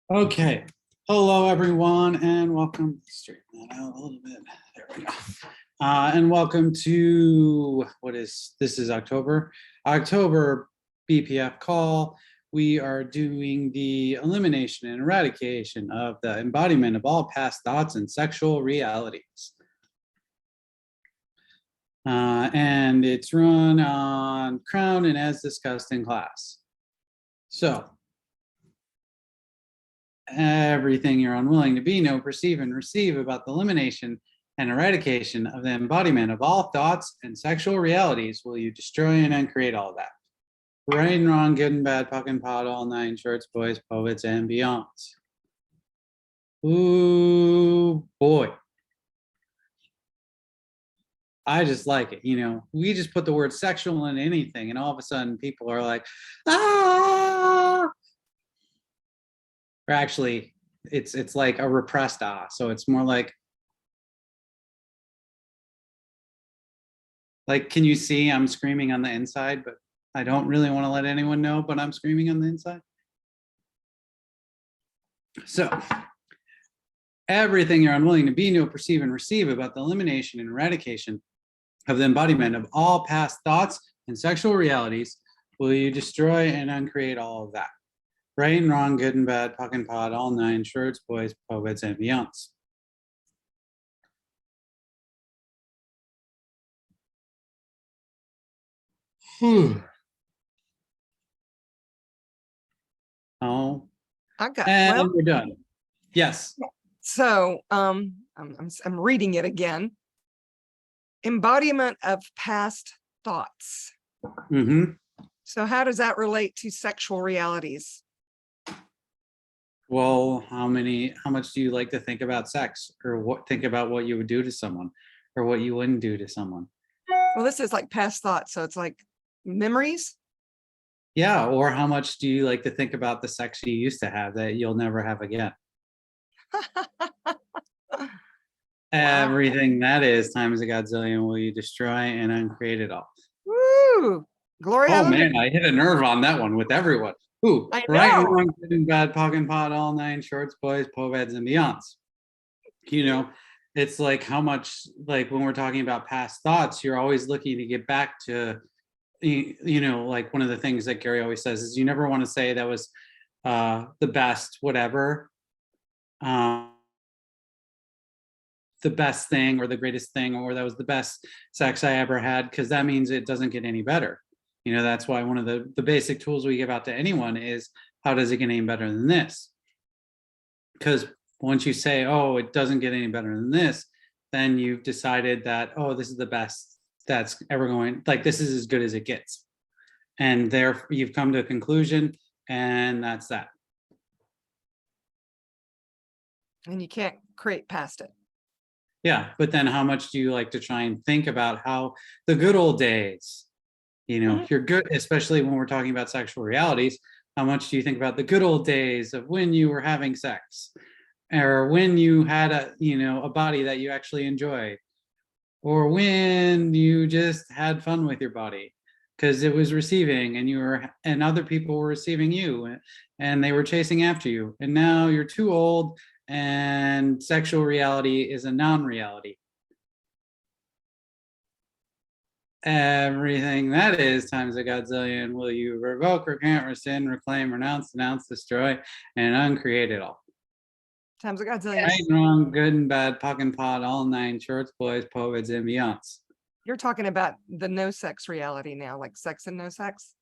Okay, hello everyone, and welcome. Straighten that out a little bit. There we go. And welcome to this is October BPF call. We are doing the elimination and eradication of the embodiment of all past thoughts and sexual realities. And it's run on Crown and as discussed in class. So, everything you're unwilling to be, know, perceive, and receive about the elimination and eradication of the embodiment of all thoughts and sexual realities will you destroy and uncreate all that. Right and wrong, good and bad, puck and pot, all nine shorts, boys, poets, and beyonds. Ooh, boy. I just like it. You know, we just put the word sexual in anything, and all of a sudden people are like, ah. Or actually, it's like a repressed ah. So it's more like, can you see I'm screaming on the inside, but I don't really want to let anyone know, but I'm screaming on the inside. So everything you're unwilling to be, know, perceive, and receive about the elimination and eradication of the embodiment of all past thoughts and sexual realities will you destroy and uncreate all of that. Right and wrong, good and bad, puck and pot, all nine shorts, boys, poets, and beyonds. Oh, and we're done. Yes. So I'm reading it again. Embodiment of past thoughts. Mm-hmm. So how does that relate to sexual realities? Well, how much do you like to think about sex, or think about what you would do to someone, or what you wouldn't do to someone? Well, this is like past thoughts, so it's like memories. Yeah, or how much do you like to think about the sex you used to have that you'll never have again? Wow. Everything that is times a godzillion will you destroy and uncreate it all. Woo! Gloria. Oh man, I hit a nerve on that one with everyone. Ooh, right and wrong, good and bad, puck and pot, all nine shorts, boys, poveds, and beyonds. You know, it's like how much, like when we're talking about past thoughts, you're always looking to get back to, you know, like one of the things that Gary always says is you never want to say that was the best whatever, the best thing or the greatest thing, or that was the best sex I ever had, because that means it doesn't get any better. You know, that's why one of the basic tools we give out to anyone is, how does it get any better than this? Because once you say, oh, it doesn't get any better than this, then you've decided that, oh, this is the best that's ever going, like this is as good as it gets. And there you've come to a conclusion, and that's that. And you can't create past it. Yeah, but then how much do you like to try and think about how the good old days, you know, you're good, especially when we're talking about sexual realities, how much do you think about the good old days of when you were having sex, or when you had a body that you actually enjoyed, or when you just had fun with your body because it was receiving and other people were receiving you and they were chasing after you, and now you're too old and sexual reality is a non-reality. Everything that is times a godzillion will you revoke, recant, rescind, reclaim, renounce, denounce, destroy, and uncreate it all. Times a godzillion. Right and wrong, good and bad, puck and pot, all nine shorts, boys, poveds, and beyonds. You're talking about the no sex reality now, like sex and no sex?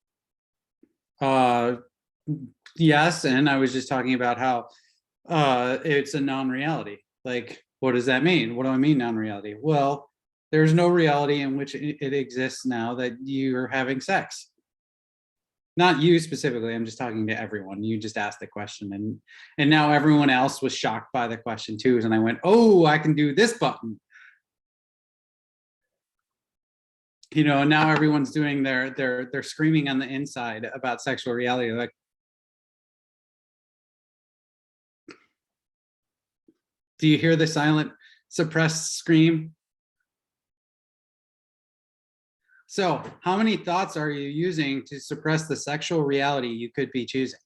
Yes, and I was just talking about how it's a non-reality. Like, what does that mean? What do I mean non-reality? Well, there's no reality in which it exists now that you're having sex. Not you specifically, I'm just talking to everyone. You just asked the question, and now everyone else was shocked by the question too. And I went, oh, I can do this button. You know, and now everyone's doing they're screaming on the inside about sexual reality. Like, do you hear the silent, suppressed scream? So how many thoughts are you using to suppress the sexual reality you could be choosing?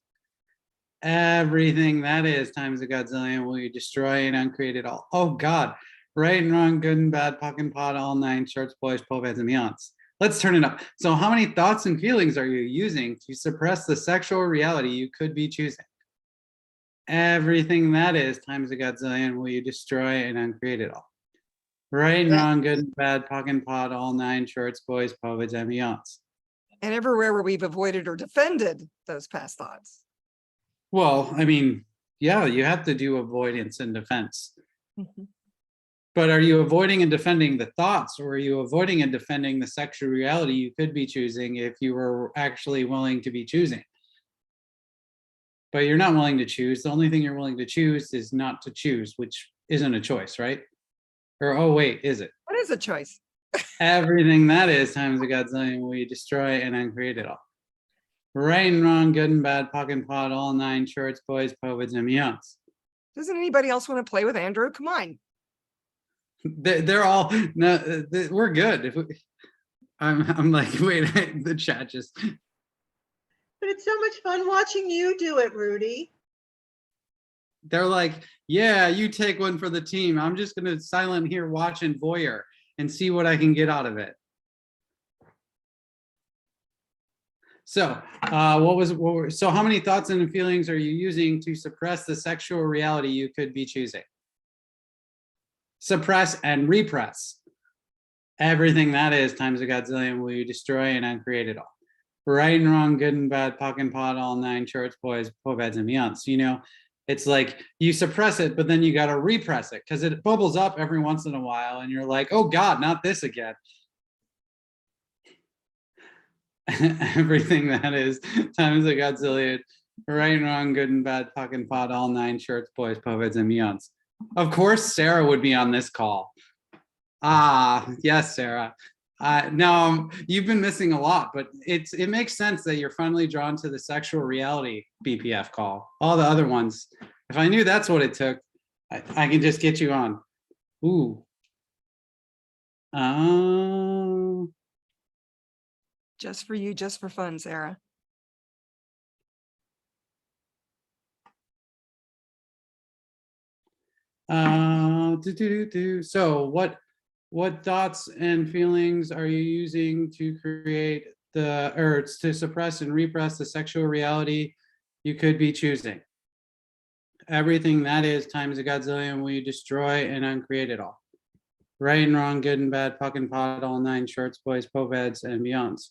Everything that is times a godzillion will you destroy and uncreate it all. Oh God, right and wrong, good and bad, puck and pot, all nine, shorts, boys, po-pads, and beyonds. Let's turn it up. So how many thoughts and feelings are you using to suppress the sexual reality you could be choosing? Everything that is times a godzillion will you destroy and uncreate it all. Right and wrong, good and bad, puck and pot, all nine, shorts, boys, po-pads, and beyonds. And everywhere where we've avoided or defended those past thoughts. Well, I mean, yeah, you have to do avoidance and defense. Mhm. But are you avoiding and defending the thoughts, or are you avoiding and defending the sexual reality you could be choosing if you were actually willing to be choosing? But you're not willing to choose. The only thing you're willing to choose is not to choose, which isn't a choice, right? Or, oh, wait, is it? What is a choice? Everything that is times a godzillion will you destroy and uncreate it all. Right and wrong, good and bad, puck and pot, all nine, shorts, boys, po-pads, and beyonds. Doesn't anybody else want to play with Andrew? Come on. They're all no. We're good. If I'm like, wait, the chat just. But it's so much fun watching you do it, Rudy. They're like, yeah, you take one for the team. I'm just gonna silent here, watch and voyeur, and see what I can get out of it. So, so how many thoughts and feelings are you using to suppress the sexual reality you could be choosing? Suppress and repress. Everything that is times a godzillion will you destroy and uncreate it all. Right and wrong, good and bad, puck and pot, all nine, shorts, boys, po-pads, and beyonds. You know, it's like you suppress it, but then you got to repress it because it bubbles up every once in a while, and you're like, oh God, not this again. Everything that is times a godzillion. Right and wrong, good and bad, puck and pot, all nine, shorts, boys, po-pads, and beyonds. Of course, Sarah would be on this call. Ah, yes, Sarah. No, you've been missing a lot, but it makes sense that you're finally drawn to the sexual reality BPF call. All the other ones, if I knew that's what it took, I can just get you on. Ooh. Just for you, just for fun, Sarah. So what thoughts and feelings are you using to create or to suppress and repress the sexual reality you could be choosing? Everything that is times a godzillion will you destroy and uncreate it all. Right and wrong, good and bad, puck and pot, all nine, shorts, boys, po-pads, and beyonds.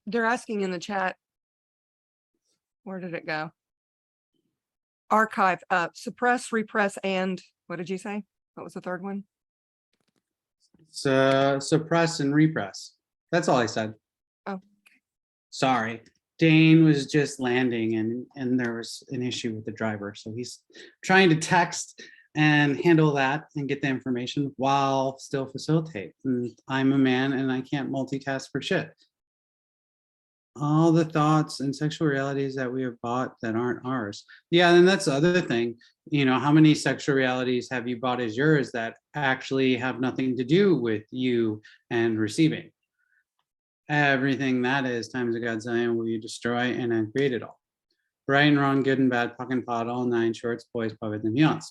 They're asking in the chat. Where did it go? Archive, suppress, repress, and what did you say? What was the third one? Suppress and repress. That's all I said. Oh, okay. Sorry. Dane was just landing and there was an issue with the driver. So he's trying to text and handle that and get the information while still facilitate. And I'm a man and I can't multitask for shit. All the thoughts and sexual realities that we have bought that aren't ours. Yeah, and that's the other thing. You know, how many sexual realities have you bought as yours that actually have nothing to do with you and receiving? Everything that is times a godzillion will you destroy and uncreate it all. Right and wrong, good and bad, puck and pot, all nine, shorts, boys, po-pads, and beyonds.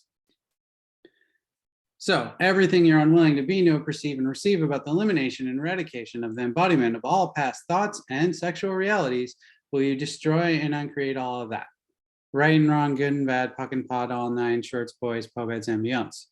So everything you're unwilling to be, know, perceive, and receive about the elimination and eradication of the embodiment of all past thoughts and sexual realities, will you destroy and uncreate all of that? Right and wrong, good and bad, puck and pot, all nine, shorts, boys, po-pads, and beyonds.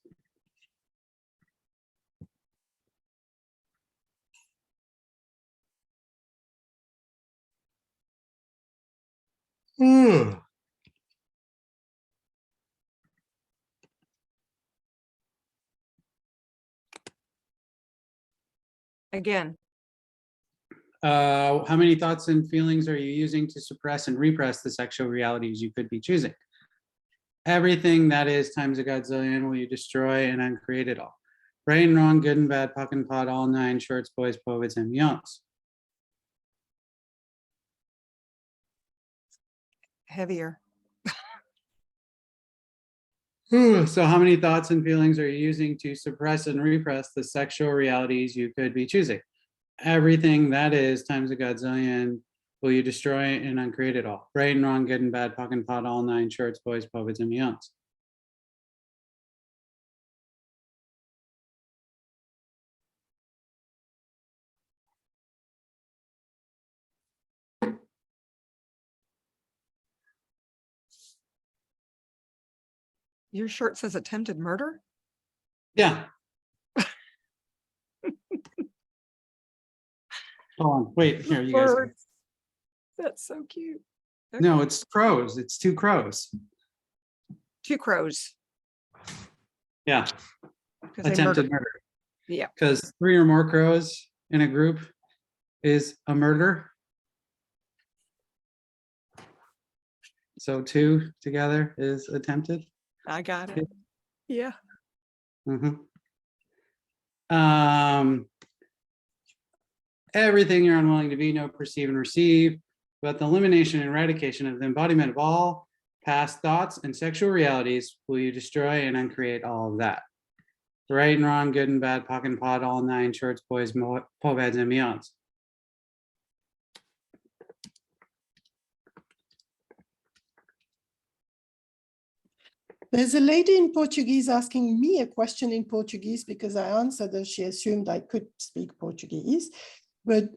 Again. How many thoughts and feelings are you using to suppress and repress the sexual realities you could be choosing? Everything that is times a godzillion will you destroy and uncreate it all. Right and wrong, good and bad, puck and pot, all nine, shorts, boys, poets, and youngs. Heavier. So how many thoughts and feelings are you using to suppress and repress the sexual realities you could be choosing? Everything that is times a godzillion. Will you destroy and uncreate it all? Right and wrong, good and bad, puck and pot, all nine, shorts, boys, poets, and youngs. Your shirt says attempted murder? Yeah. Hold on, wait, here, you guys. Birds. That's so cute. No, it's crows. It's two crows. Two crows. Yeah, 'Cause they attempted murdered. murder. Yeah. Because 3 or more crows in a group is a murder. So 2 together is attempted. I got it. Yeah. Mhm. Everything you're unwilling to be, know, perceive, and receive, but the elimination and eradication of the embodiment of all past thoughts and sexual realities, will you destroy and uncreate all of that? Right and wrong, good and bad, puck and pot, all nine, shorts, boys, pobads, and beyonds. There's a lady in Portuguese asking me a question in Portuguese because I answered her. She assumed I could speak Portuguese, but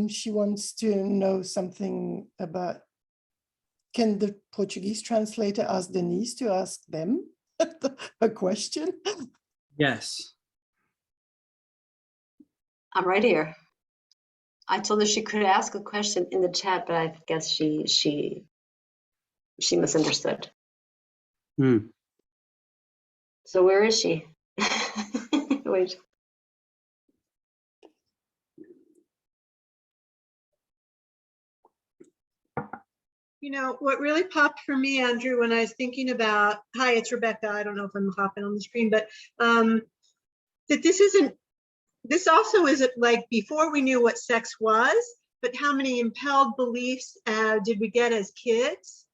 she wants to know something about, can the Portuguese translator ask Denise to ask them a question? Yes. I'm right here. I told her she could ask a question in the chat, but I guess she misunderstood. Hmm. So where is she? Wait. You know, what really popped for me, Andrew, when I was thinking about, hi, it's Rebecca. I don't know if I'm hopping on the screen, but that this also isn't like before we knew what sex was, but how many impelled beliefs did we get as kids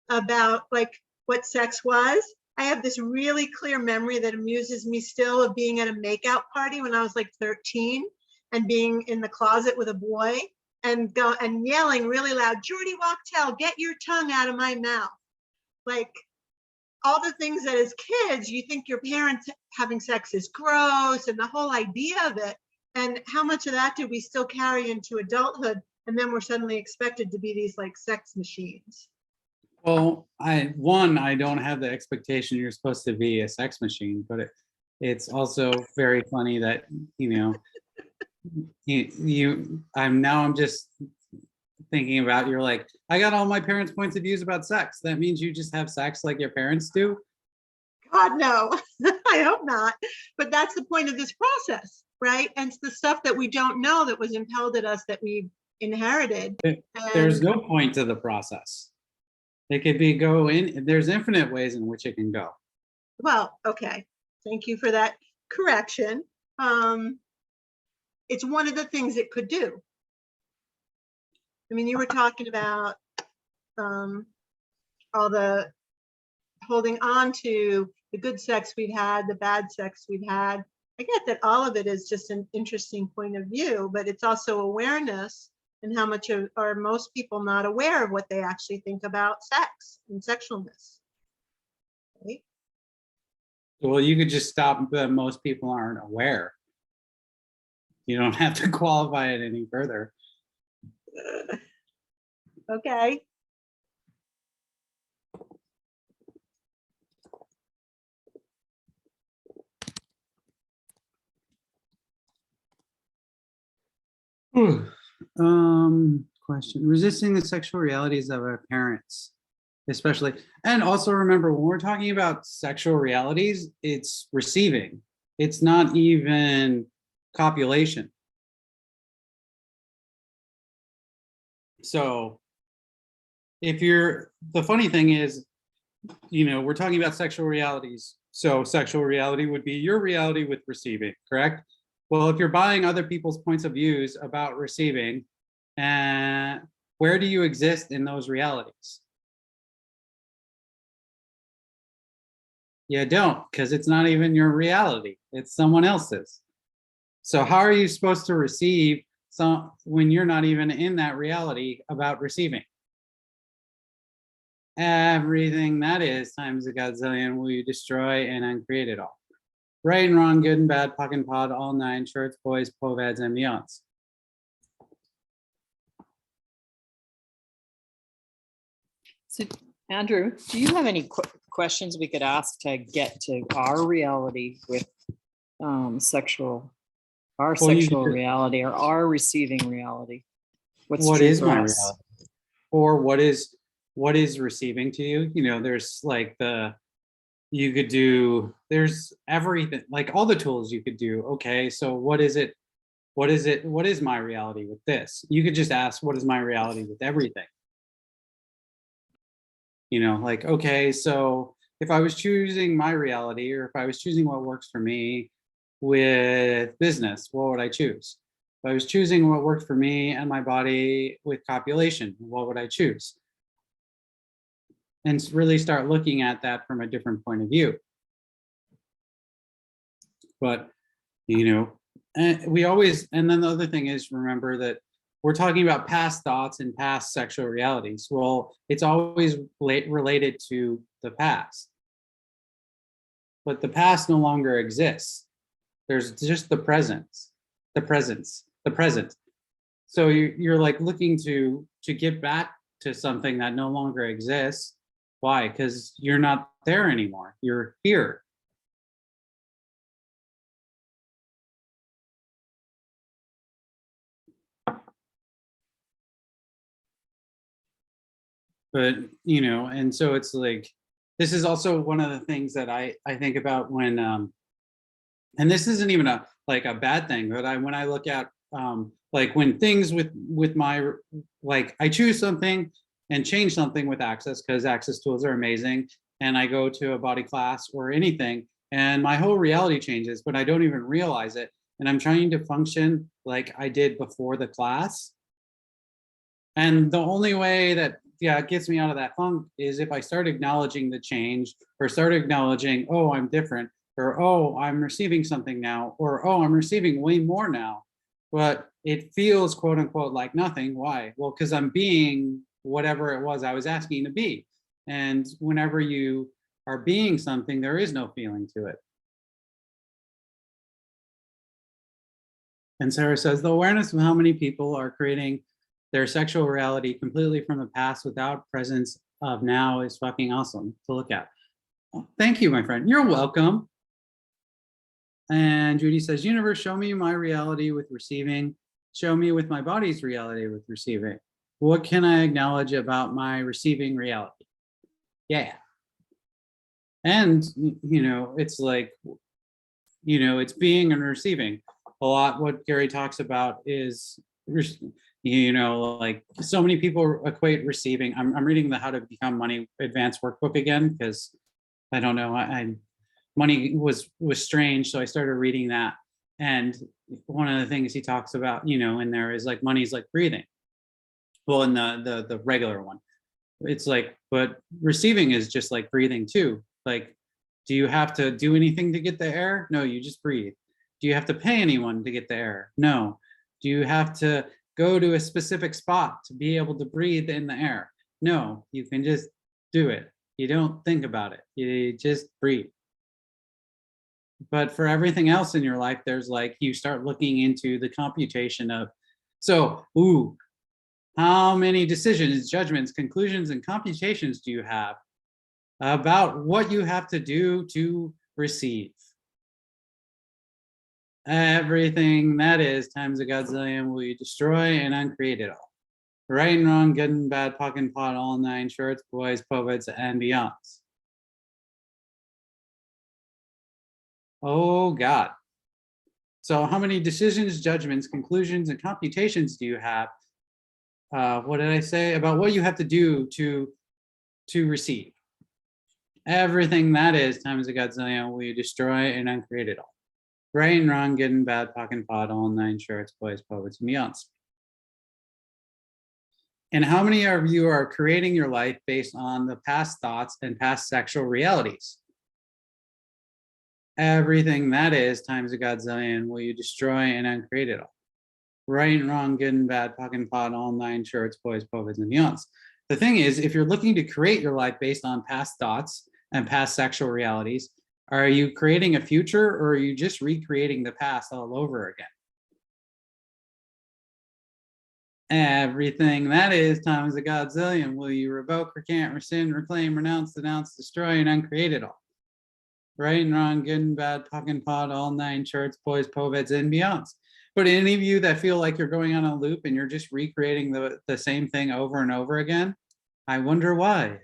about like what sex was? I have this really clear memory that amuses me still of being at a makeout party when I was like 13 and being in the closet with a boy and yelling really loud, Jordy Wachtel, get your tongue out of my mouth. Like all the things that as kids, you think your parents having sex is gross and the whole idea of it. And how much of that do we still carry into adulthood? And then we're suddenly expected to be these like sex machines. Well, I don't have the expectation you're supposed to be a sex machine, but it's also very funny that, you know, I'm just thinking about, you're like, I got all my parents' points of views about sex. That means you just have sex like your parents do? God, no, I hope not. But that's the point of this process, right? And it's the stuff that we don't know that was impelled at us that we inherited. There's no point to the process. It could be there's infinite ways in which it can go. Well, okay. Thank you for that correction. It's one of the things it could do. I mean, you were talking about all the holding on to the good sex we've had, the bad sex we've had. I get that all of it is just an interesting point of view, but it's also awareness and how much are most people not aware of what they actually think about sex and sexualness. Right? Well, you could just stop that most people aren't aware. You don't have to qualify it any further. Okay. Question. Resisting the sexual realities of our parents, especially. And also remember, when we're talking about sexual realities, it's receiving. It's not even copulation. So the funny thing is, you know, we're talking about sexual realities So sexual reality would be your reality with receiving, correct? Well, if you're buying other people's points of views about receiving, and where do you exist in those realities? You don't, because it's not even your reality. It's someone else's. So how are you supposed to receive some when you're not even in that reality about receiving? Everything that is times a godzillion will you destroy and uncreate it all. Right and wrong, good and bad, puck and pod, all nine, shorts, boys, povads, and beyonds. So, Andrew, do you have any questions we could ask to get to our reality with Well, sexual you could- reality or our receiving reality? What's What true is for my us? reality? Or what is receiving to you? You know, there's like you could do, there's everything, like all the tools you could do. Okay, so what is it? What is my reality with this? You could just ask, what is my reality with everything? You know, like, okay, so if I was choosing my reality, or if I was choosing what works for me with business, what would I choose? If I was choosing what worked for me and my body with copulation, what would I choose? And really start looking at that from a different point of view. But, you know, and we always, and then the other thing is, remember that we're talking about past thoughts and past sexual realities. Well, it's always related to the past. But the past no longer exists. There's just the presence, the present. So you're like looking to get back to something that no longer exists. Why? Because you're not there anymore. You're here. But, you know, and so it's like, this is also one of the things that I think about when, and this isn't even a bad thing, but when I look at like when things with my, like I choose something and change something with Access, because Access tools are amazing, and I go to a body class or anything and my whole reality changes, but I don't even realize it, and I'm trying to function like I did before the class. And the only way that, yeah, it gets me out of that funk is if I start acknowledging the change, or start acknowledging, oh, I'm different, or oh, I'm receiving something now, or oh, I'm receiving way more now. But it feels quote unquote like nothing. Why? Well, because I'm being whatever it was I was asking to be. And whenever you are being something, there is no feeling to it. And Sarah says, the awareness of how many people are creating their sexual reality completely from the past without presence of now is fucking awesome to look at. Oh, thank you, my friend. You're welcome. And Judy says, universe, show me my reality with receiving. Show me with my body's reality with receiving. What can I acknowledge about my receiving reality? Yeah. And, you know, it's like, you know, it's being and receiving. A lot what Gary talks about is, you know, like so many people equate receiving. I'm reading the How to Become Money Advanced Workbook again, because I don't know, money was strange, so I started reading that. And one of the things he talks about, you know, in there is like money's like breathing. Well, in the regular one, it's like, but receiving is just like breathing too. Like, do you have to do anything to get the air? No, you just breathe. Do you have to pay anyone to get the air? No. Do you have to go to a specific spot to be able to breathe in the air? No, you can just do it. You don't think about it. You just breathe. But for everything else in your life, there's like, you start looking into the computation of, so, ooh, how many decisions, judgments, conclusions, and computations do you have about what you have to do to receive? Everything that is times a godzillion will you destroy and uncreate it all. Right and wrong, good and bad, puck and pot, all nine, shorts, boys, poveds, and beyonds. Oh God. So how many decisions, judgments, conclusions, and computations do you have? What did I say about what you have to do to receive? Everything that is times a godzillion will you destroy and uncreate it all. Right and wrong, good and bad, pock and pot, all nine shorts, boys, poets, and beyonds. And how many of you are creating your life based on the past thoughts and past sexual realities? Everything that is times a godzillion will you destroy and uncreate it all. Right and wrong, good and bad, pock and pot, all nine shorts, boys, poets, and beyonds. The thing is, if you're looking to create your life based on past thoughts and past sexual realities, are you creating a future or are you just recreating the past all over again? Everything that is times a godzillion will you revoke, recant, rescind, reclaim, renounce, denounce, destroy, and uncreate it all. Right and wrong, good and bad, pock and pot, all nine shorts, boys, poveds, and beyonds. But any of you that feel like you're going on a loop and you're just recreating the same thing over and over again, I wonder why.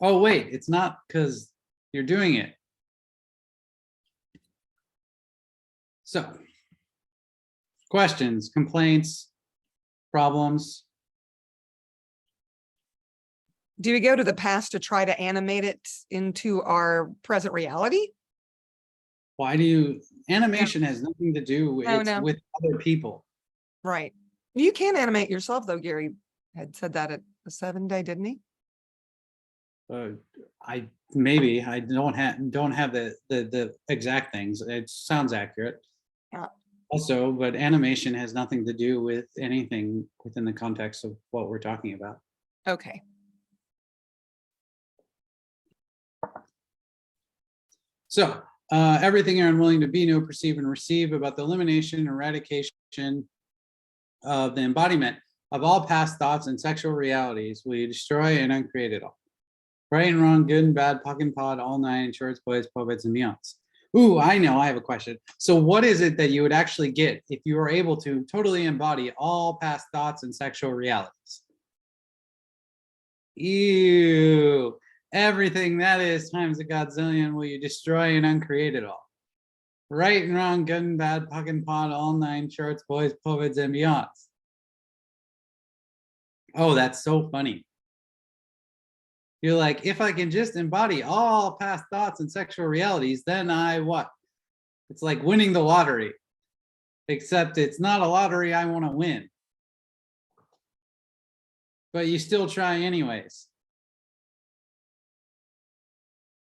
Oh, wait, it's not because you're doing it. So, questions, complaints, problems? Do we go to the past to try to animate it into our present reality? Why do you, animation has nothing to do with, No, it's no. with other people. Right. You can animate yourself though. Gary had said that at the 7-day, didn't he? I don't have the exact things. It sounds accurate. Yeah. Also, but animation has nothing to do with anything within the context of what we're talking about. Okay. So everything you're unwilling to be, know, perceive, and receive about the elimination, eradication of the embodiment of all past thoughts and sexual realities will you destroy and uncreate it all. Right and wrong, good and bad, puck and pod, all nine, shorts, boys, poveds, and beyonds. Ooh, I know, I have a question. So what is it that you would actually get if you were able to totally embody all past thoughts and sexual realities? Ew. Everything that is times a godzillion will you destroy and uncreate it all. Right and wrong, good and bad, puck and pod, all nine, shorts, boys, poveds, and beyonds. Oh, that's so funny. You're like, if I can just embody all past thoughts and sexual realities, then I what? It's like winning the lottery, except it's not a lottery I want to win. But you still try anyways.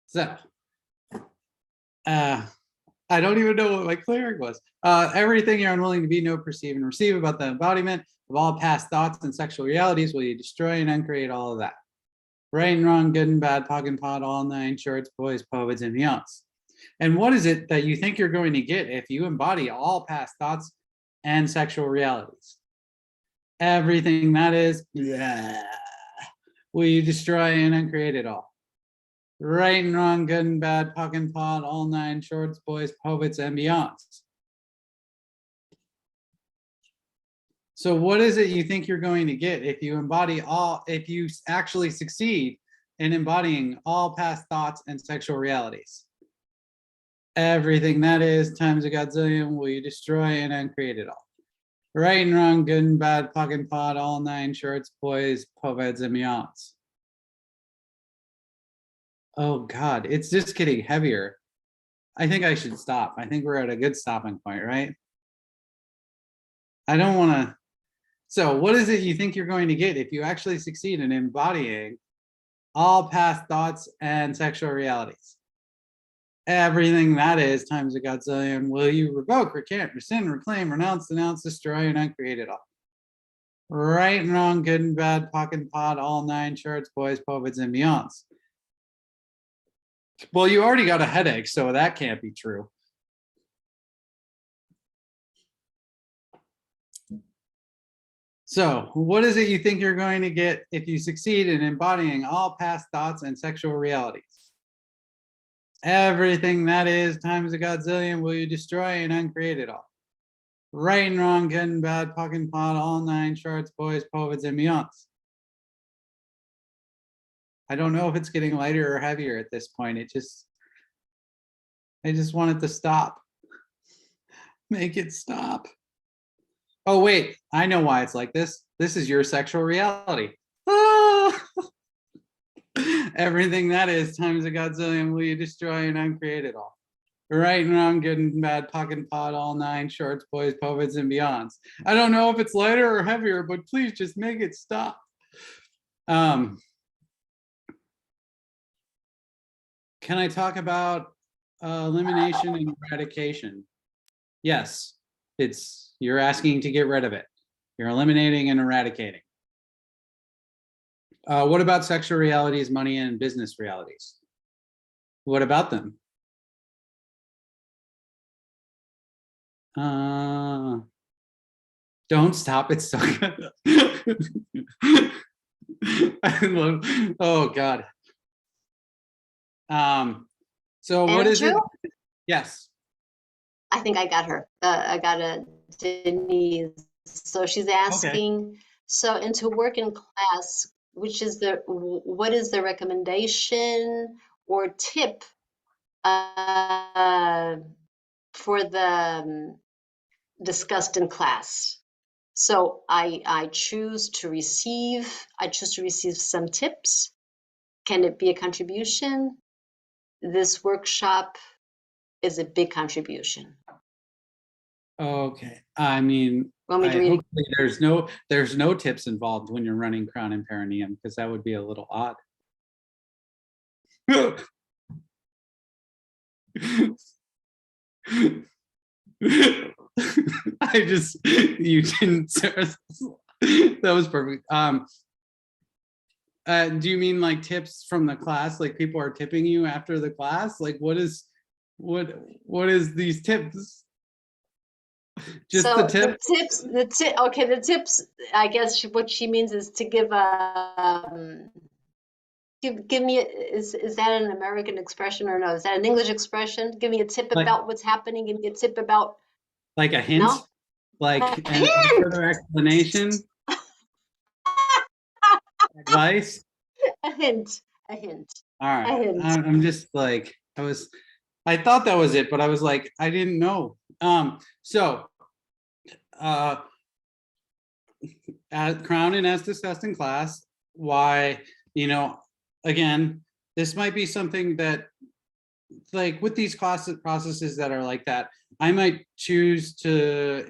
So, I don't even know what my cleric was. Everything you're unwilling to be, know, perceive, and receive about the embodiment of all past thoughts and sexual realities will you destroy and uncreate all of that. Right and wrong, good and bad, pock and pot, all nine, shorts, boys, poveds, and beyonds. And what is it that you think you're going to get if you embody all past thoughts and sexual realities? Everything that is, yeah, will you destroy and uncreate it all? Right and wrong, good and bad, puck and pot, all nine, shorts, boys, poveds, and beyonds. So what is it you think you're going to get if you embody all, if you actually succeed in embodying all past thoughts and sexual realities? Everything that is times a godzillion will you destroy and uncreate it all. Right and wrong, good and bad, puck and pot, all nine, shorts, boys, poveds, and beyonds. Oh God, it's just getting heavier. I think I should stop. I think we're at a good stopping point, right? I don't want to. So what is it you think you're going to get if you actually succeed in embodying all past thoughts and sexual realities? Everything that is times a godzillion will you revoke, recant, rescind, reclaim, renounce, denounce, destroy, and uncreate it all. Right and wrong, good and bad, puck and pot, all nine, shorts, boys, poveds, and beyonds. Well, you already got a headache, so that can't be true. So what is it you think you're going to get if you succeed in embodying all past thoughts and sexual realities? Everything that is times a godzillion will you destroy and uncreate it all. Right and wrong, good and bad, puck and pot, all nine, shorts, boys, poveds, and beyonds. I don't know if it's getting lighter or heavier at this point. I just want it to stop. Make it stop. Oh, wait, I know why it's like this. This is your sexual reality. Ah! Everything that is times a godzillion will you destroy and uncreate it all. Right and wrong, good and bad, pocket and pot, all nine shorts, boys, poets, and beyonds. I don't know if it's lighter or heavier, but please just make it stop. Can I talk about elimination and eradication? Yes, you're asking to get rid of it. You're eliminating and eradicating. What about sexual realities, money, and business realities? What about them? Don't stop, it's so good. I love, oh God. So what is it? Andrew? Yes. I think I got her. I got a Denise. So she's asking, so into working class, what is the recommendation or tip for the discussed in class? So I choose to receive some tips. Can it be a contribution? This workshop is a big contribution. Okay. I mean, Want me to read it? hopefully there's no tips involved when you're running crown and perineum, because that would be a little odd. You didn't. That was perfect. Do you mean like tips from the class? Like people are tipping you after the class? Like what is these tips? Just so the tip? the tips, I guess what she means is to give give me is that an American expression or no? Is that an English expression? Give me a tip about what's happening. Give me a tip about, like a hint? No? Like A a further explanation? Advice? a hint. All right. A hint. I'm just like, I thought that was it, but I was like, I didn't know. At Crown and as discussed in class, why, again, this might be something that, like with these processes that are like that, I might choose to,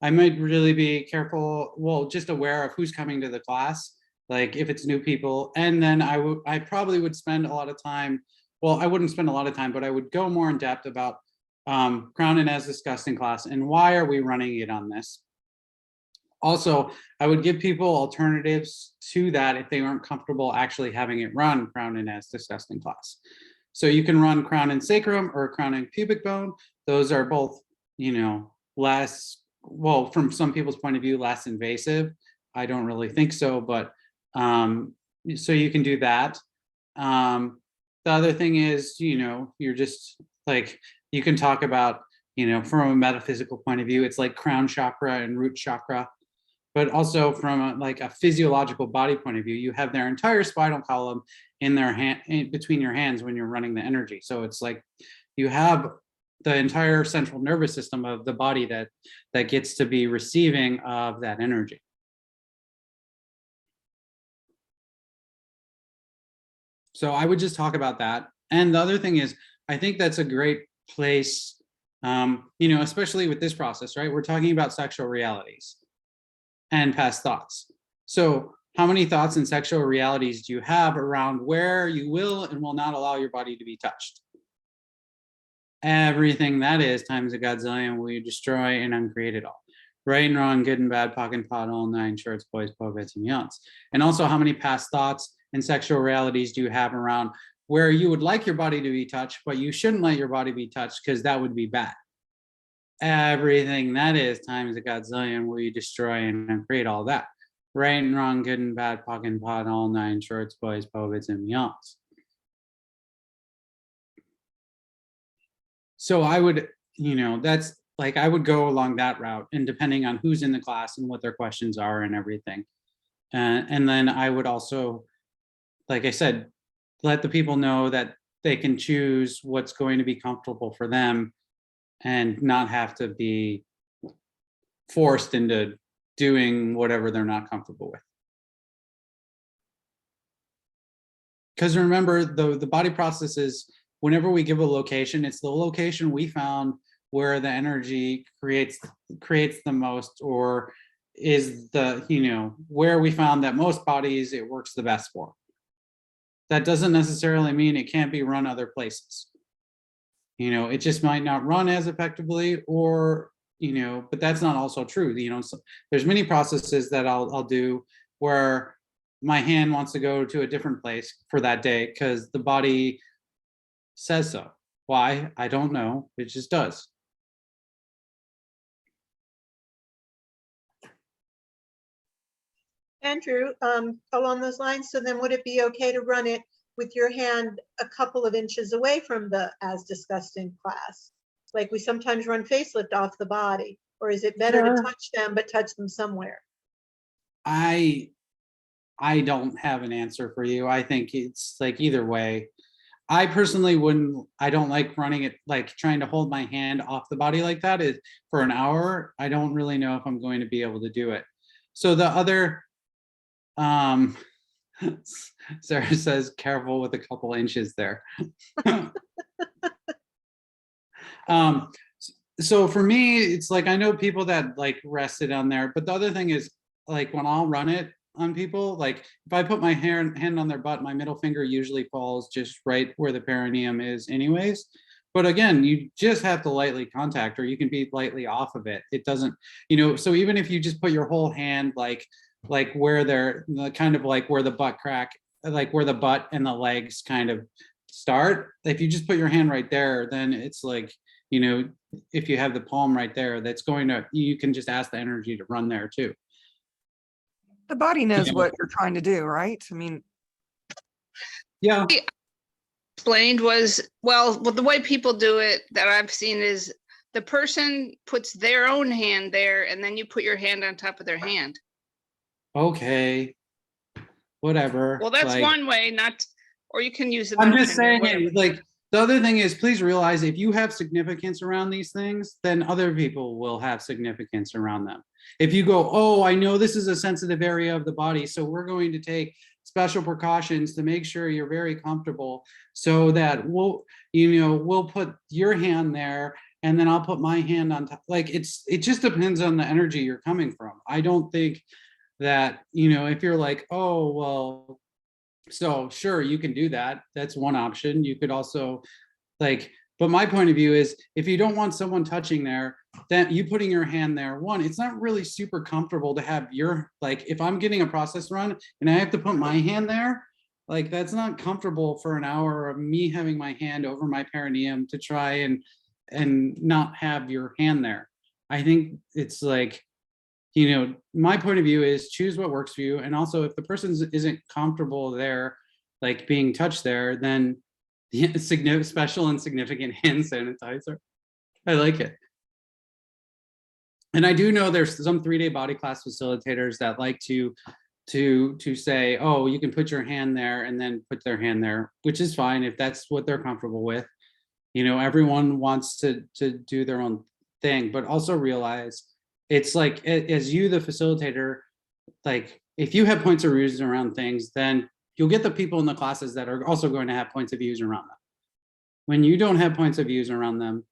I might really be careful, well, just aware of who's coming to the class, like if it's new people, and then I probably would spend a lot of time, well, I wouldn't spend a lot of time, but I would go more in depth about Crown and as discussed in class, and why are we running it on this? Also, I would give people alternatives to that if they weren't comfortable actually having it run crown and as discussed in class. So you can run crown and sacrum or crown and pubic bone. Those are both, less, well, from some people's point of view, less invasive. I don't really think so, but so you can do that. The other thing is, you're just like, you can talk about, from a metaphysical point of view, it's like crown chakra and root chakra. But also from a physiological body point of view, you have their entire spinal column in their hand, between your hands when you're running the energy. So it's like you have the entire central nervous system of the body that gets to be receiving of that energy. So I would just talk about that. And the other thing is, I think that's a great place, especially with this process, right? We're talking about sexual realities and past thoughts. So how many thoughts and sexual realities do you have around where you will and will not allow your body to be touched? Everything that is times a godzillion will you destroy and uncreate it all. Right and wrong, good and bad, pocket and pot, all nine shorts, boys, poets, and beyonds. And also how many past thoughts and sexual realities do you have around where you would like your body to be touched, but you shouldn't let your body be touched because that would be bad. Everything that is times a godzillion will you destroy and create all that. Right and wrong, good and bad, pocket and pot, all nine shorts, boys, poets, and beyonds. So I would, that's like, I would go along that route, and depending on who's in the class and what their questions are and everything. And then I would also, like I said, let the people know that they can choose what's going to be comfortable for them and not have to be forced into doing whatever they're not comfortable with. because remember the body processes, whenever we give a location, it's the location we found where the energy creates the most, or is the, you know, where we found that most bodies it works the best for. That doesn't necessarily mean it can't be run other places. You know, it just might not run as effectively, or, you know, but that's not also true. You know, so there's many processes that I'll do where my hand wants to go to a different place for that day because the body says so. Why? I don't know. It just does. Andrew, along those lines, so then would it be okay to run it with your hand a couple of inches away from the, as discussed in class? Like we sometimes run facelift off the body, or is it better to Sure. touch them, but touch them somewhere? I don't have an answer for you. I think it's like either way. I personally wouldn't, I don't like running it, like trying to hold my hand off the body like that is for an hour. I don't really know if I'm going to be able to do it. So the other, Sarah says, careful with a couple inches there. So for me, it's like, I know people that like rested on there, but the other thing is like when I'll run it on people, like if I put my hand on their butt, my middle finger usually falls just right where the perineum is anyways. But again, you just have to lightly contact, or you can be lightly off of it. It doesn't, you know, so even if you just put your whole hand like where they're kind of like where the butt crack, like where the butt and the legs kind of start, if you just put your hand right there, then it's like, you know, if you have the palm right there, that's going to, you can just ask the energy to run there too. The body knows Yeah. what you're trying to do, right? I mean, Yeah. Explained was, well, the way people do it that I've seen is the person puts their own hand there and then you put your hand on top of their hand. Okay. Whatever. Well, that's like, one way, not, or you can use the I'm middle just finger, saying, whatever. like, the other thing is, please realize if you have significance around these things, then other people will have significance around them. If you go, oh, I know this is a sensitive area of the body, so we're going to take special precautions to make sure you're very comfortable, so that we'll, you know, we'll put your hand there and then I'll put my hand on top. Like it just depends on the energy you're coming from. I don't think that, you know, if you're like, oh, well, so sure, you can do that. That's one option. You could also like, but my point of view is if you don't want someone touching there, then you putting your hand there, one, it's not really super comfortable to have your, like, if I'm getting a process run and I have to put my hand there, like that's not comfortable for an hour of me having my hand over my perineum to try and not have your hand there. I think it's like, you know, my point of view is choose what works for you. And also if the person isn't comfortable there, like being touched there, then special and significant hand sanitizer. I like it. And I do know there's some 3-day body class facilitators that like to say, oh, you can put your hand there and then put their hand there, which is fine if that's what they're comfortable with. You know, everyone wants to do their own thing, but also realize it's like, as you, the facilitator, like if you have points of views around things, then you'll get the people in the classes that are also going to have points of views around them. When you don't have points of views around them,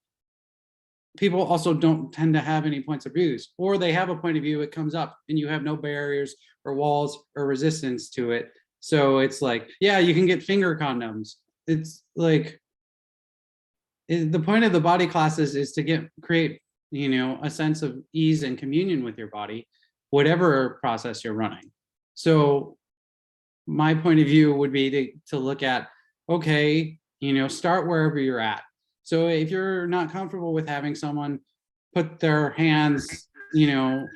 people also don't tend to have any points of views, or they have a point of view, it comes up and you have no barriers or walls or resistance to it. So it's like, yeah, you can get finger condoms. It's like, the point of the body classes is to create, you know, a sense of ease and communion with your body, whatever process you're running. So my point of view would be to look at, okay, you know, start wherever you're at. So if you're not comfortable with having someone put their hands, you know,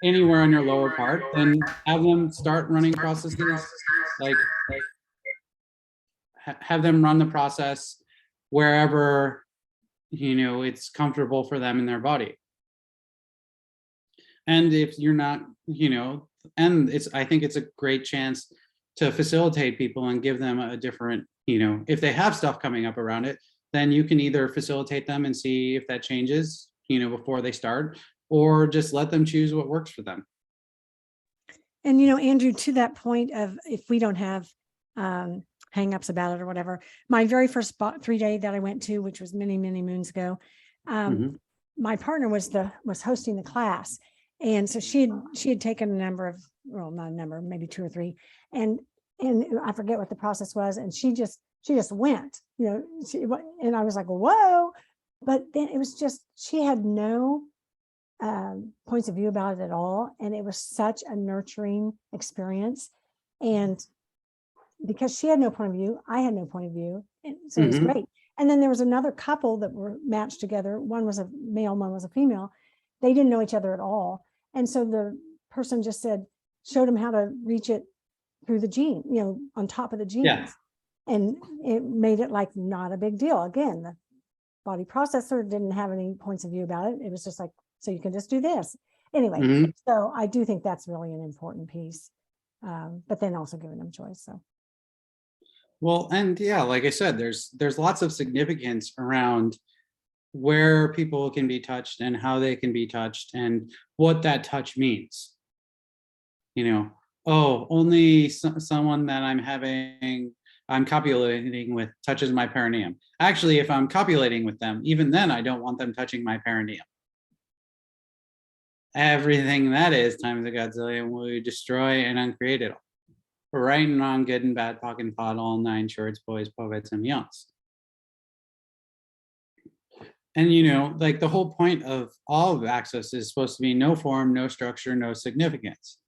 anywhere on your lower part, then have them start running processes, like have them run the process wherever, you know, it's comfortable for them in their body. And if you're not, you know, and I think it's a great chance to facilitate people and give them a different, you know, if they have stuff coming up around it, then you can either facilitate them and see if that changes, you know, before they start, or just let them choose what works for them. And, you know, Andrew, to that point of if we don't have hangups about it or whatever. My very first 3-day that I went to, which was many, many moons ago, my partner was hosting the class. And so she had taken a number of, well, not a number, maybe 2 or 3. And I forget what the process was. And she just went, and I was like, whoa. But then it was just, she had no points of view about it at all. And it was such a nurturing experience. And because she had no point of view, I had no point of view. And so it was great. And then there was another couple that were matched together. One was a male, one was a female. They didn't know each other at all. And so the person just showed them how to reach it through the gene, on top of the genes. Yeah. And it made it like not a big deal. Again, the body processor didn't have any points of view about it. It was just like, so you can just do this. Anyway, so I do think that's really an important piece. But then also giving them choice. So. Well, and yeah, like I said, there's lots of significance around where people can be touched and how they can be touched and what that touch means. Only someone that I'm copulating with touches my perineum. Actually, if I'm copulating with them, even then I don't want them touching my perineum. Everything that is times a godzillion will you destroy and uncreate it all. Right and wrong, good and bad, POC and POD, all 9 shorts, boys, poets, and beyonds. And like the whole point of all of Access is supposed to be no form, no structure, no significance.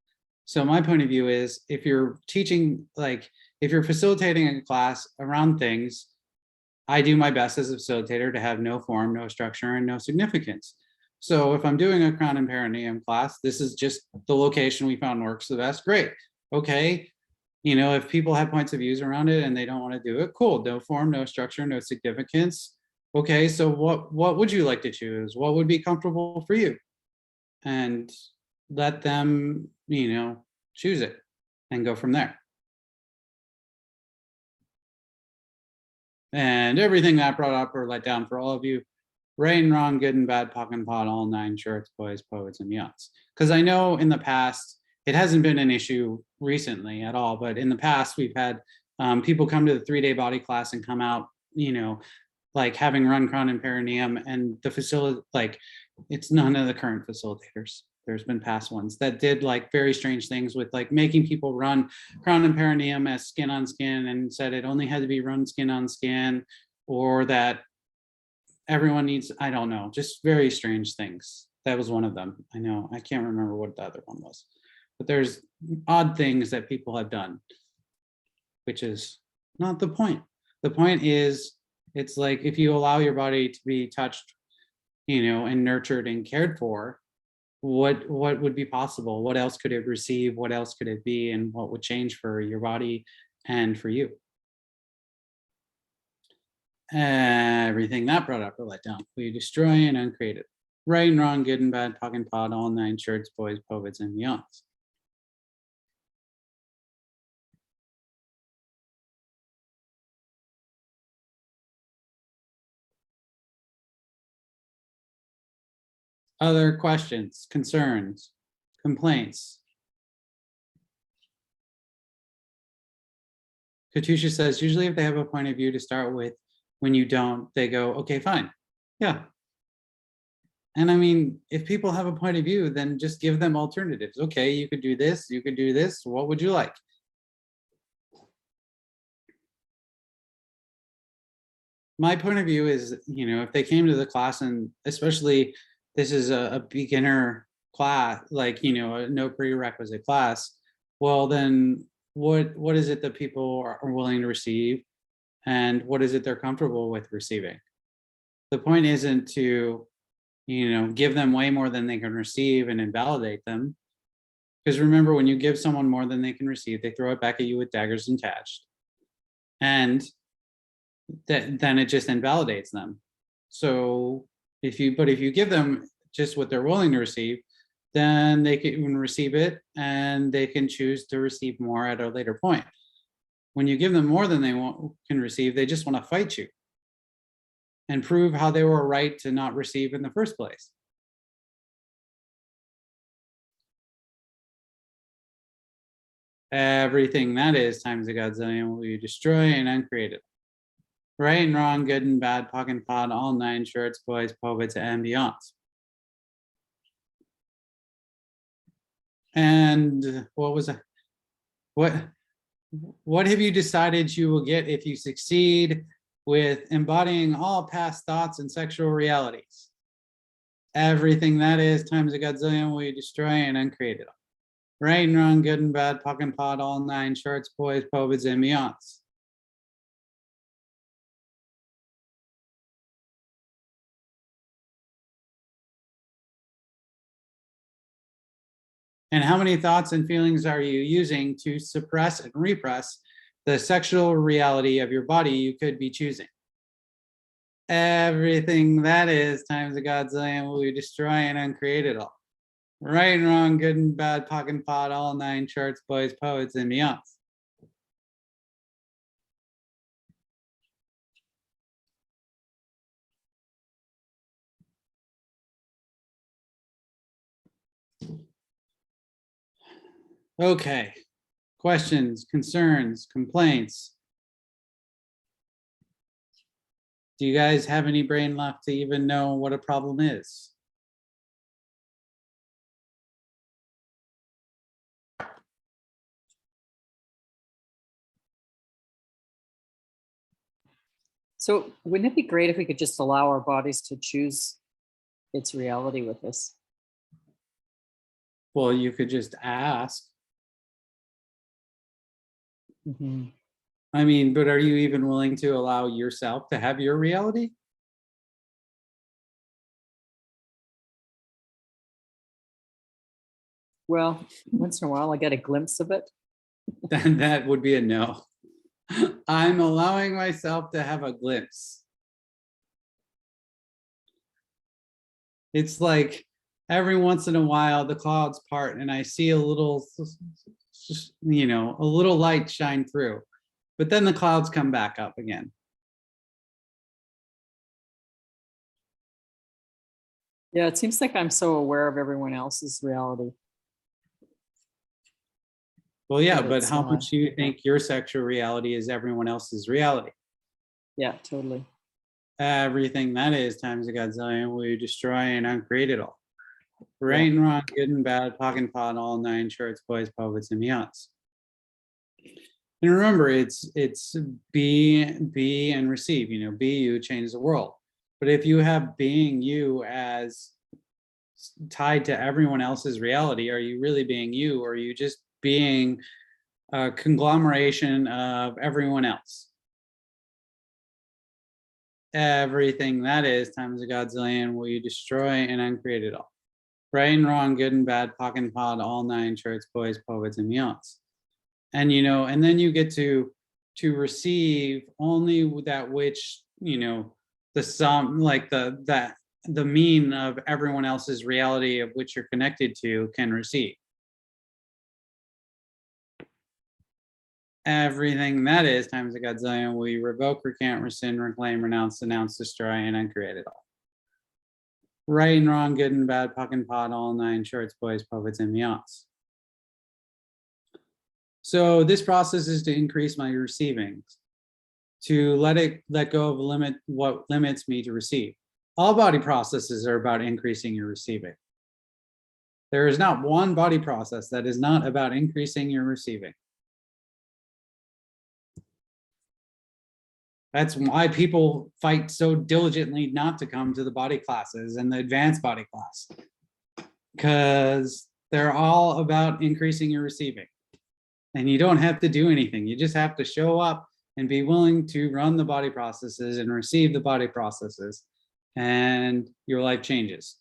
So my point of view is, if you're teaching, if you're facilitating a class around things, I do my best as a facilitator to have no form, no structure, and no significance. So if I'm doing a crown and perineum class, this is just the location we found works the best. Great. Okay. If people have points of views around it and they don't want to do it, cool. No form, no structure, no significance. Okay, so what would you like to choose? What would be comfortable for you? And let them, choose it and go from there. And everything that I brought up or let down for all of you, right and wrong, good and bad, POC and POD, all 9 shorts, boys, poets, and beyonds. Because I know in the past, it hasn't been an issue recently at all, but in the past we've had people come to the 3-day body class and come out, having run crown and perineum, and the facility, it's none of the current facilitators. There's been past ones that did very strange things with making people run crown and perineum as skin on skin, and said it only had to be run skin on skin, or that everyone needs, I don't know, just very strange things. That was one of them. I know, I can't remember what the other one was. But there's odd things that people have done, which is not the point. The point is, it's if you allow your body to be touched, and nurtured and cared for, what would be possible? What else could it receive? What else could it be? And what would change for your body and for you? Everything that brought up or let down, we destroy and uncreate it. Right and wrong, good and bad, POC and POD, all 9 shorts, boys, poets, and beyonds. Other questions, concerns, complaints? Katusha says, usually if they have a point of view to start with, when you don't, they go, okay, fine. Yeah. And I mean, if people have a point of view, then just give them alternatives. Okay, you could do this, you could do this. What would you like? My point of view is, if they came to the class, and especially this is a beginner class, no prerequisite class, well, then what is it that people are willing to receive, and what is it they're comfortable with receiving? The point isn't to, give them way more than they can receive and invalidate them. Because remember, when you give someone more than they can receive, they throw it back at you with daggers attached. And then it just invalidates them. So if you give them just what they're willing to receive, then they can receive it, and they can choose to receive more at a later point. When you give them more than they can receive, they just want to fight you and prove how they were right to not receive in the first place. Everything that is times a godzillion will you destroy and uncreate it. Right and wrong, good and bad, POC and POD, all 9 shorts, boys, poets, and beyonds. And what was that? What have you decided you will get if you succeed with embodying all past thoughts and sexual realities? Everything that is times a godzillion will you destroy and uncreate it. Right and wrong, good and bad, POC and POD, all 9 shorts, boys, poets, and beyonds. And how many thoughts and feelings are you using to suppress and repress the sexual reality of your body you could be choosing? Everything that is times a godzillion will you destroy and uncreate it all. Right and wrong, good and bad, POC and POD, all 9 shorts, boys, poets, and beyonds. Okay, questions, concerns, complaints? Do you guys have any brain left to even know what a problem is? So wouldn't it be great if we could just allow our bodies to choose its reality with us? Well, you could just ask. Mhm. I mean, but are you even willing to allow yourself to have your reality? Well, once in a while I get a glimpse of it. Then that would be a no. I'm allowing myself to have a glimpse. It's like every once in a while the clouds part and I see a little, you know, a little light shine through, but then the clouds come back up again. Yeah, it seems like I'm so aware of everyone else's reality. Well, yeah, But but it's how not. much do you think your sexual reality is everyone else's reality? Yeah, totally. Everything that is times a godzillion will you destroy and uncreate it all. Right Yeah. and wrong, good and bad, POC and POD, all 9 shorts, boys, poets, and beyonds. And remember, it's be and receive. You know, be you, change the world. But if you have being you as tied to everyone else's reality, are you really being you, or are you just being a conglomeration of everyone else? Everything that is times a godzillion will you destroy and uncreate it all. Right and wrong, good and bad, POC and POD, all 9 shorts, boys, poets, and beyonds. And you know, and then you get to receive only that which, you know, the sum, like the mean of everyone else's reality of which you're connected to can receive. Everything that is times a godzillion will you revoke, recant, rescind, reclaim, renounce, denounce, destroy, and uncreate it all. Right and wrong, good and bad, POC and POD, all 9 shorts, boys, poets, and beyonds. So this process is to increase my receiving, to let go of what limits me to receive. All body processes are about increasing your receiving. There is not one body process that is not about increasing your receiving. That's why people fight so diligently not to come to the body classes and the advanced body class, because they're all about increasing your receiving. And you don't have to do anything. You just have to show up and be willing to run the body processes and receive the body processes, and your life changes.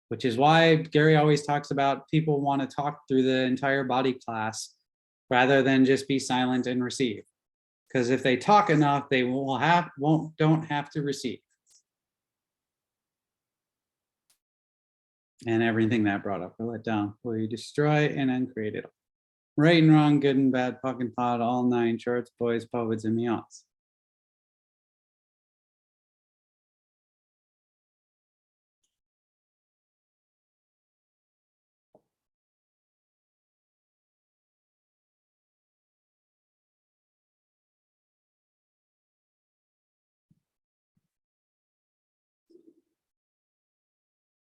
Which is why Gary always talks about people want to talk through the entire body class rather than just be silent and receive. Because if they talk enough, they don't have to receive. And everything that brought up or let down will you destroy and uncreate it all. Right and wrong, good and bad, POC and POD, all 9 shorts, boys, poets, and beyonds.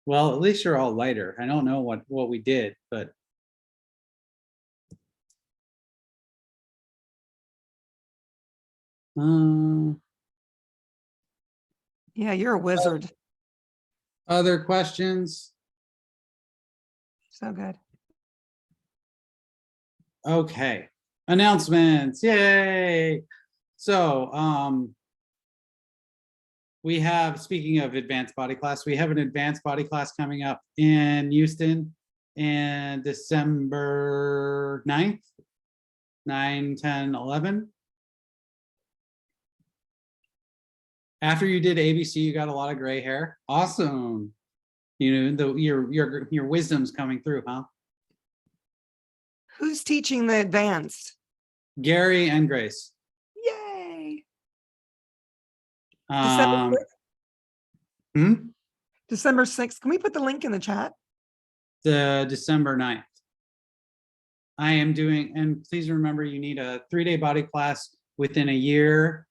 Well, at least you're all lighter. I don't know what we did, but. Yeah, you're a wizard. Other questions? So good. Okay, announcements, yay. So we have, speaking of advanced body class, we have an advanced body class coming up in Houston in December 9th, 9, 10, 11. After you did ABC, you got a lot of gray hair. Awesome. You know, your wisdom's coming through, huh? Who's teaching the advanced? Gary and Grace. Yay. December 6th? December 6th. Can we put the link in the chat? The December 9th. I am doing, and please remember, you need a 3-day body class within a year.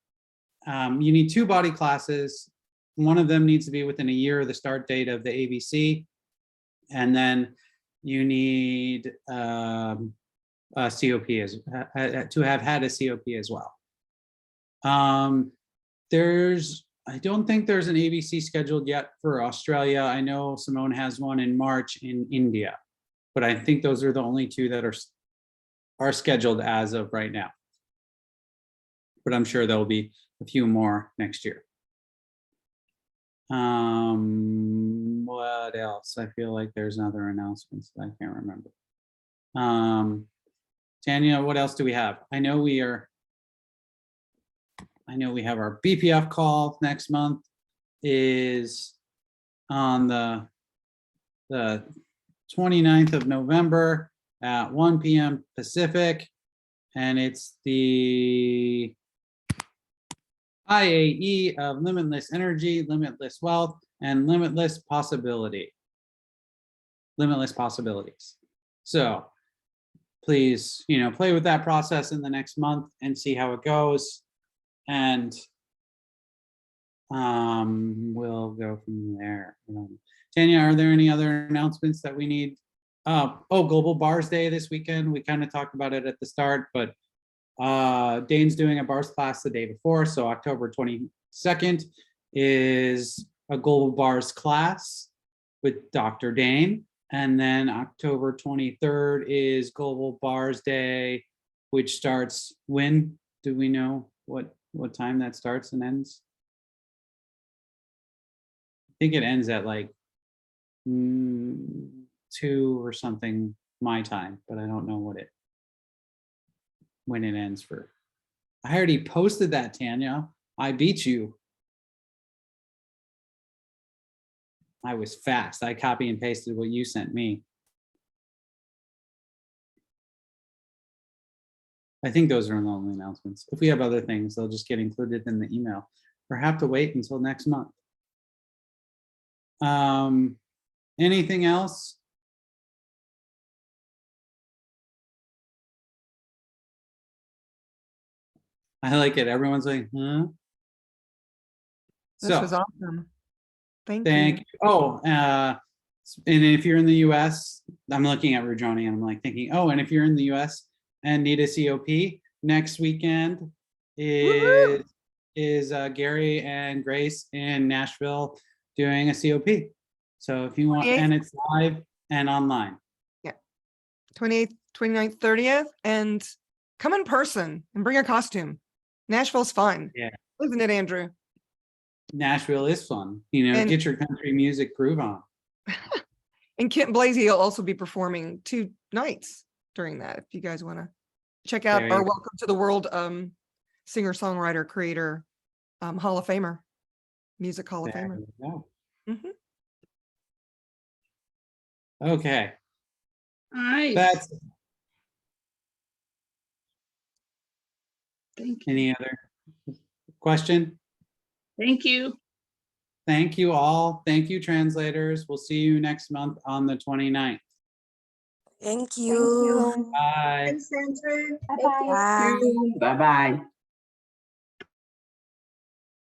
You need 2 body classes. One of them needs to be within a year of the start date of the ABC. And then you need a COP to have had a COP as well. I don't think there's an ABC scheduled yet for Australia. I know Simone has one in March in India, but I think those are the only 2 that are scheduled as of right now. But I'm sure there'll be a few more next year. What else? I feel like there's other announcements that I can't remember. Tanya, what else do we have? I know we have our BPF call next month is on the 29th of November at 1 p.m. Pacific, and it's the IAE of limitless energy, limitless wealth, and limitless possibilities. So please, play with that process in the next month and see how it goes. And we'll go from there. Tanya, are there any other announcements that we need? Global Bars Day this weekend. We kind of talked about it at the start, but Dane's doing a bars class the day before, so October 22nd is a Global Bars class with Dr. Dane, and then October 23rd is Global Bars Day, which starts when? Do we know what time that starts and ends? I think it ends at like 2 or something my time, but I don't know when it ends for. I already posted that, Tanya. I beat you. I was fast. I copy and pasted what you sent me. I think those are the only announcements. If we have other things, they'll just get included in the email or have to wait until next month. Anything else? I like it. Everyone's like, huh? This was awesome. Thank you. Oh, and if you're in the US, I'm looking at Rujoni and I'm like thinking, oh, and if you're in the US and need a COP, next weekend is Gary and Grace in Nashville doing a COP. So if you want, 28th? and it's live and online. Yeah. 28th, 29th, 30th, and come in person and bring a costume. Nashville's fun. Yeah. Isn't it, Andrew? Nashville is fun. Get your country music groove on. And Kent Blasey will also be performing 2 nights during that. If you guys want to check out our Welcome to the World singer, songwriter, creator, Hall of Famer, Music Hall of Famer. Okay. Nice. That's Thank you. any other question? Thank you. Thank you all. Thank you, translators. We'll see you next month on the 29th. Thank you. Bye. Thanks, Andrew. Bye-bye. Bye-bye.